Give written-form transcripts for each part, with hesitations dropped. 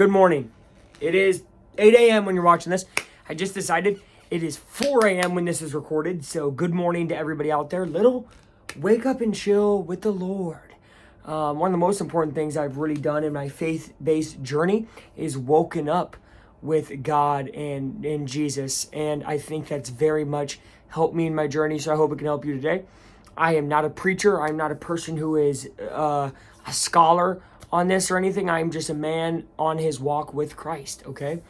Good morning. It is 8 a.m. when you're watching this. I just decided it is 4 a.m. when this is recorded. So good morning to everybody out there. Little wake up and chill with the Lord. One of the most important things I've really done in my faith-based journey is woken up with God and Jesus. And I think that's very much helped me in my journey. So I hope it can help you today. I am not a preacher. I'm not a person who is a scholar on this or anything. I'm just a man on his walk with Christ, okay?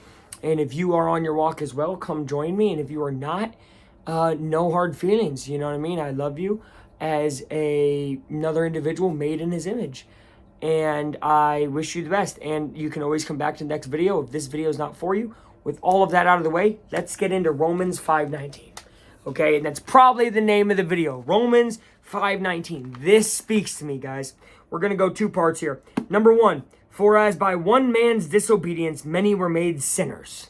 And if you are on your walk as well, come join me. And if you are not, no hard feelings, you know what I mean? I love you as another individual made in his image. And I wish you the best. And you can always come back to the next video if this video is not for you. With all of that out of the way, let's get into Romans 5:19. Okay, and that's probably the name of the video. Romans 5:19. This speaks to me, guys. We're going to go two parts here. Number one, for as by one man's disobedience, many were made sinners.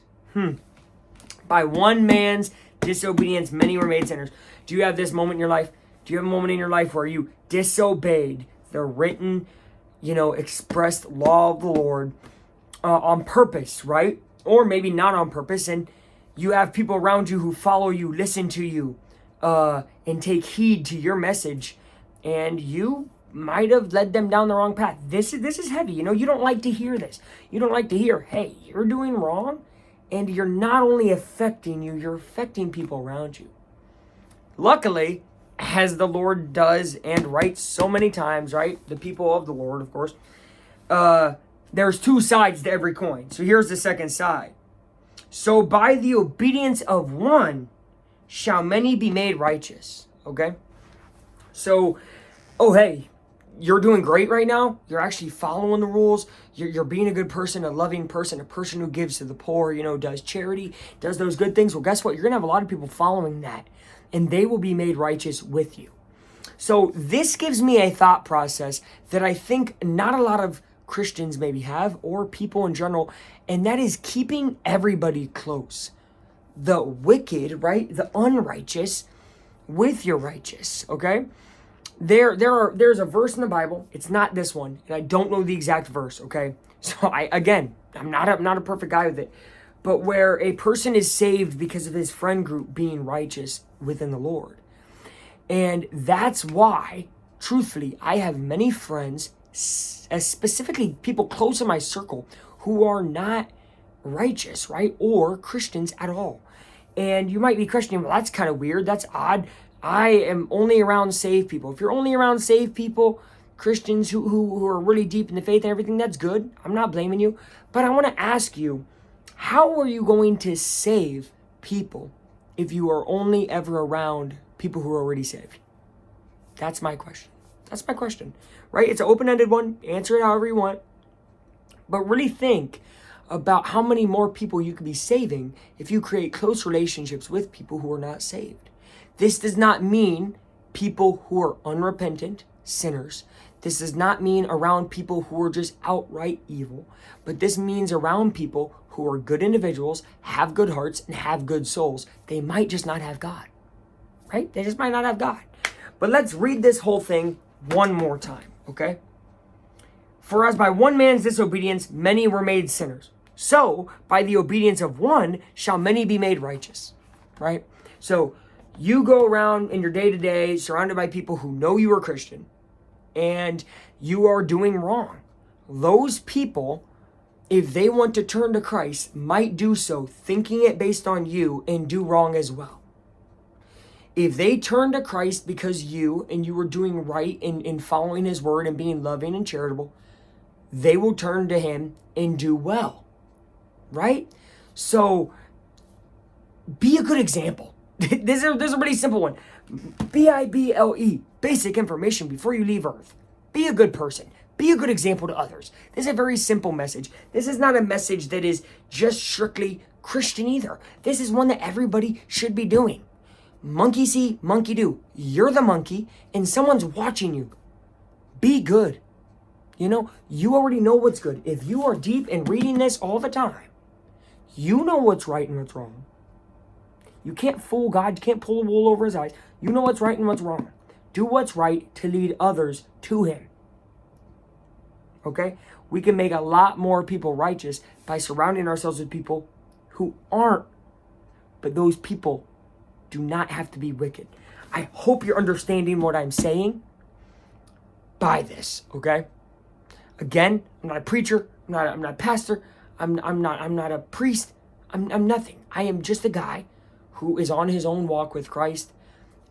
By one man's disobedience, many were made sinners. Do you have this moment in your life? Do you have a moment in your life where you disobeyed the written, expressed law of the Lord on purpose, right? Or maybe not on purpose, and you have people around you who follow you, listen to you, and take heed to your message, and you might have led them down the wrong path. This is heavy. You don't like to hear this. You don't like to hear, hey, you're doing wrong, and you're not only affecting you, you're affecting people around you. Luckily, as the Lord does and writes so many times, right? The people of the Lord, of course, there's two sides to every coin. So here's the second side. So by the obedience of one shall many be made righteous. Okay? So, hey, you're doing great right now. You're actually following the rules. You're being a good person, a loving person, a person who gives to the poor, does charity, does those good things. Well, guess what? You're going to have a lot of people following that, and they will be made righteous with you. So this gives me a thought process that I think not a lot of Christians maybe have, or people in general, and that is keeping everybody close. The wicked, right? The unrighteous with your righteous, okay? There's a verse in the Bible. It's not this one, and I don't know the exact verse, okay? So I'm not a perfect guy with it, but where a person is saved because of his friend group being righteous within the Lord. And that's why, truthfully, I have many friends, specifically people close in my circle, who are not righteous, right? Or Christians at all. And you might be questioning, well, that's kind of weird. That's odd. I am only around saved people. If you're only around saved people, Christians who are really deep in the faith and everything, that's good. I'm not blaming you. But I want to ask you, how are you going to save people if you are only ever around people who are already saved? That's my question. That's my question, right? It's an open-ended one. Answer it however you want. But really think about how many more people you could be saving if you create close relationships with people who are not saved. This does not mean people who are unrepentant, sinners. This does not mean around people who are just outright evil. But this means around people who are good individuals, have good hearts, and have good souls. They might just not have God, right? They just might not have God. But let's read this whole thing one more time, okay? For as by one man's disobedience, many were made sinners. So, by the obedience of one, shall many be made righteous, right? So, you go around in your day-to-day surrounded by people who know you are Christian, and you are doing wrong. Those people, if they want to turn to Christ, might do so thinking it based on you and do wrong as well. If they turn to Christ because you were doing right in following his word and being loving and charitable, they will turn to him and do well, right? So be a good example. This is a pretty simple one. BIBLE, basic information before you leave Earth. Be a good person. Be a good example to others. This is a very simple message. This is not a message that is just strictly Christian either. This is one that everybody should be doing. Monkey see, monkey do. You're the monkey and someone's watching you. Be good. You already know what's good. If you are deep in reading this all the time, you know what's right and what's wrong. You can't fool God. You can't pull the wool over his eyes. You know what's right and what's wrong. Do what's right to lead others to him. okay? We can make a lot more people righteous by surrounding ourselves with people who aren't. But those people do not have to be wicked. I hope you're understanding what I'm saying by this, okay? Again, I'm not a preacher, I'm not a pastor, I'm not a priest, I'm nothing. I am just a guy who is on his own walk with Christ,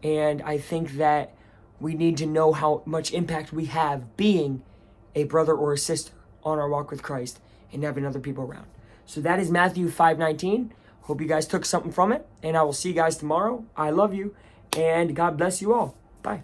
and I think that we need to know how much impact we have being a brother or a sister on our walk with Christ and having other people around. So that is Matthew 5:19. Hope you guys took something from it, and I will see you guys tomorrow. I love you, and God bless you all. Bye.